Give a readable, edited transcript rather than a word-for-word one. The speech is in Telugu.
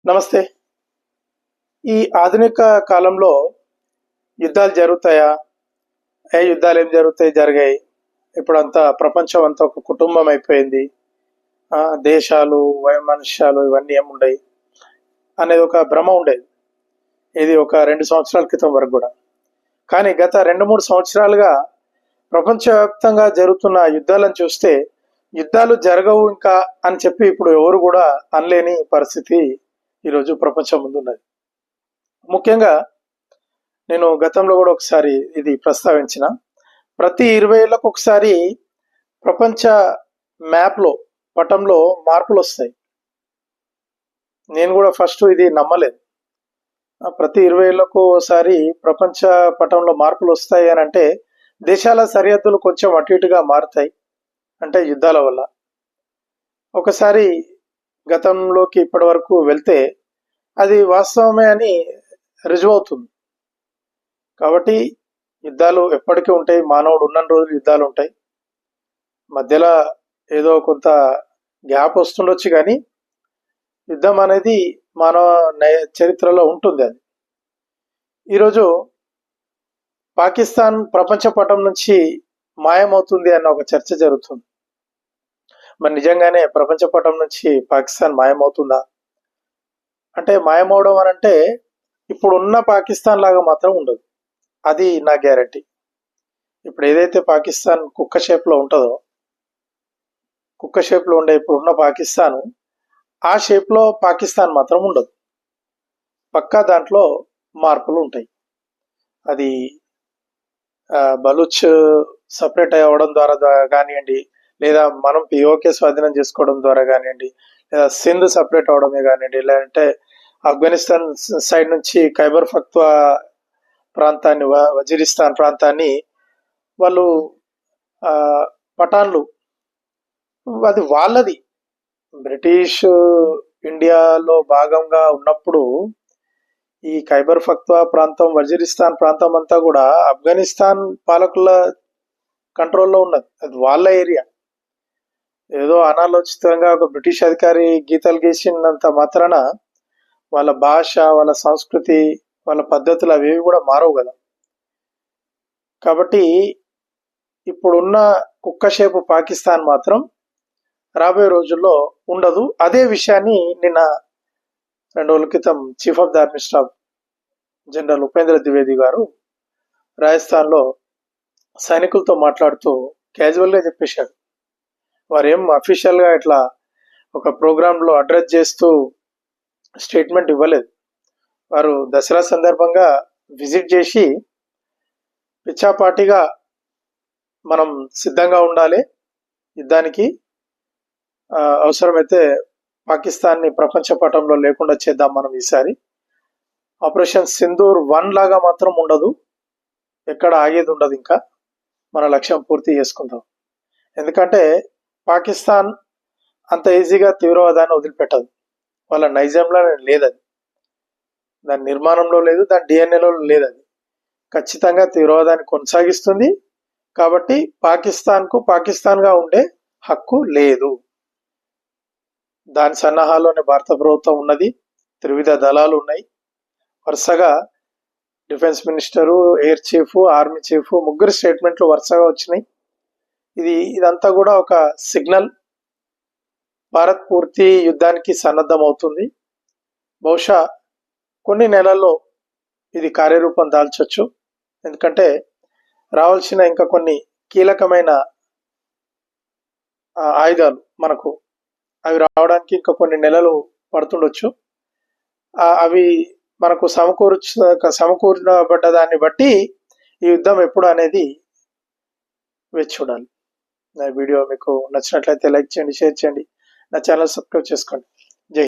నమస్తే. ఈ ఆధునిక కాలంలో యుద్ధాలు జరుగుతాయా? యుద్ధాలు ఏం జరుగుతాయి? జరిగాయి. ఇప్పుడంతా ప్రపంచం అంతా ఒక కుటుంబం అయిపోయింది. దేశాలు, వైమనస్యాలు ఇవన్నీ ఏముండయి అనేది ఒక భ్రమ ఉండేది. ఇది ఒక 2 సంవత్సరాల క్రితం వరకు కూడా. కానీ గత 2-3 సంవత్సరాలుగా ప్రపంచవ్యాప్తంగా జరుగుతున్న యుద్ధాలను చూస్తే యుద్ధాలు జరగవు ఇంకా అని చెప్పి ఇప్పుడు ఎవరు కూడా అనలేని పరిస్థితి ఈరోజు ప్రపంచం ముందున్నది. ముఖ్యంగా నేను గతంలో కూడా ఒకసారి ఇది ప్రస్తావించిన, ప్రతి 20 ఏళ్ళకు ఒకసారి ప్రపంచ మ్యాప్లో పటంలో మార్పులు వస్తాయి. నేను కూడా ఫస్ట్ ఇది నమ్మలేదు. ప్రతి 20 ఏళ్ళకు ఒకసారి ప్రపంచ పటంలో మార్పులు వస్తాయి అని అంటే దేశాల సరిహద్దులు కొంచెం అటు ఇటుగా మారుతాయి, అంటే యుద్ధాల వల్ల. ఒకసారి గతంలోకి ఇప్పటి వరకు వెళ్తే అది వాస్తవమే అని రుజువు అవుతుంది. కాబట్టి యుద్ధాలు ఎప్పటికీ ఉంటాయి. మానవుడు ఉన్న రోజులు యుద్ధాలు ఉంటాయి. మధ్యలో ఏదో కొంత గ్యాప్ వస్తుండొచ్చు, కానీ యుద్ధం అనేది మానవ చరిత్రలో ఉంటుంది. అది ఈరోజు పాకిస్తాన్ ప్రపంచ పటం నుంచి మాయమవుతుంది అన్న ఒక చర్చ జరుగుతుంది. మరి నిజంగానే ప్రపంచ పటం నుంచి పాకిస్తాన్ మాయమవుతుందా? అంటే మాయమవడం అని అంటే ఇప్పుడున్న పాకిస్తాన్ లాగా మాత్రం ఉండదు, అది నా గ్యారంటీ. ఇప్పుడు ఏదైతే పాకిస్తాన్ కుక్క షేప్లో ఉంటుందో, కుక్క షేప్లో ఉండే ఇప్పుడున్న పాకిస్తాను ఆ షేప్లో పాకిస్తాన్ మాత్రం ఉండదు. పక్కా దాంట్లో మార్పులు ఉంటాయి. అది బలూచ్ సపరేట్ అవ్వడం ద్వారా కానివ్వండి, లేదా మనం పిఓకే స్వాధీనం చేసుకోవడం ద్వారా కానివ్వండి, లేదా సింధ్ సపరేట్ అవడమే కానివ్వండి, లేదంటే ఆఫ్ఘనిస్తాన్ సైడ్ నుంచి ఖైబర్ పఖ్తూన్ఖ్వా ప్రాంతాన్ని, వజీరిస్తాన్ ప్రాంతాన్ని వాళ్ళు పఠాన్లు, అది వాళ్ళది. బ్రిటిష్ ఇండియాలో భాగంగా ఉన్నప్పుడు ఈ ఖైబర్ పఖ్తూన్ఖ్వా ప్రాంతం, వజీరిస్తాన్ ప్రాంతం అంతా కూడా ఆఫ్ఘనిస్తాన్ పాలకుల కంట్రోల్లో ఉన్నది. అది వాళ్ళ ఏరియా. ఏదో అనాలోచితంగా ఒక బ్రిటిష్ అధికారి గీతలు గీసినంత మాత్రాన వాళ్ళ భాష, వాళ్ళ సంస్కృతి, వాళ్ళ పద్ధతులు అవేవి కూడా మారవు కదా. కాబట్టి ఇప్పుడున్న కుక్క షేపు పాకిస్తాన్ మాత్రం రాబోయే రోజుల్లో ఉండదు. అదే విషయాన్ని నిన్న 2 రోజుల క్రితం chief of the army staff general Upendra Dwivedi గారు రాజస్థాన్లో సైనికులతో మాట్లాడుతూ క్యాజువల్గా చెప్పేశారు. వారేం అఫీషియల్గా ఇట్లా ఒక ప్రోగ్రాంలో అడ్రస్ చేస్తూ స్టేట్మెంట్ ఇవ్వలేదు. వారు దసరా సందర్భంగా విజిట్ చేసి పిచ్చాపాటిగా మనం సిద్ధంగా ఉండాలి యుద్ధానికి, అవసరమైతే పాకిస్తాన్ని ప్రపంచ పటంలో లేకుండా చేద్దాం మనం ఈసారి, ఆపరేషన్ సింధూర్ 1 లాగా మాత్రం ఉండదు, ఎక్కడ ఆగేది ఉండదు, ఇంకా మన లక్ష్యం పూర్తి చేసుకుందాం. ఎందుకంటే పాకిస్తాన్ అంత ఈజీగా తీవ్రవాదాన్ని వదిలిపెట్టదు. వాళ్ళ నైజంలో లేదది, దాని నిర్మాణంలో లేదు, దాని డిఎన్ఏలో లేదు. అది ఖచ్చితంగా తీవ్రవాదాన్ని కొనసాగిస్తుంది. కాబట్టి పాకిస్తాన్కు పాకిస్తాన్గా ఉండే హక్కు లేదు. దాని సన్నాహాల్లోనే భారత ప్రభుత్వం ఉన్నది, త్రివిధ దళాలు ఉన్నాయి. వరుసగా defence minister, air chief, army chief ముగ్గురు స్టేట్మెంట్లు వరుసగా వచ్చినాయి. ఇదంతా కూడా ఒక సిగ్నల్. భారత్ పూర్తి యుద్ధానికి సన్నద్ధమవుతుంది. బహుశా కొన్ని నెలల్లో ఇది కార్యరూపం దాల్చొచ్చు. ఎందుకంటే రావాల్సిన ఇంకా కొన్ని కీలకమైన ఆయుధాలు మనకు, అవి రావడానికి ఇంకా కొన్ని నెలలు పడుతుండొచ్చు. అవి మనకు సమకూర్చబడ్డ దాన్ని బట్టి ఈ యుద్ధం ఎప్పుడు అనేది వేచి చూడాలి. నా వీడియో మీకు నచ్చినట్లయితే లైక్ చేయండి, షేర్ చేయండి, నా ఛానల్ సబ్స్క్రైబ్ చేసుకోండి.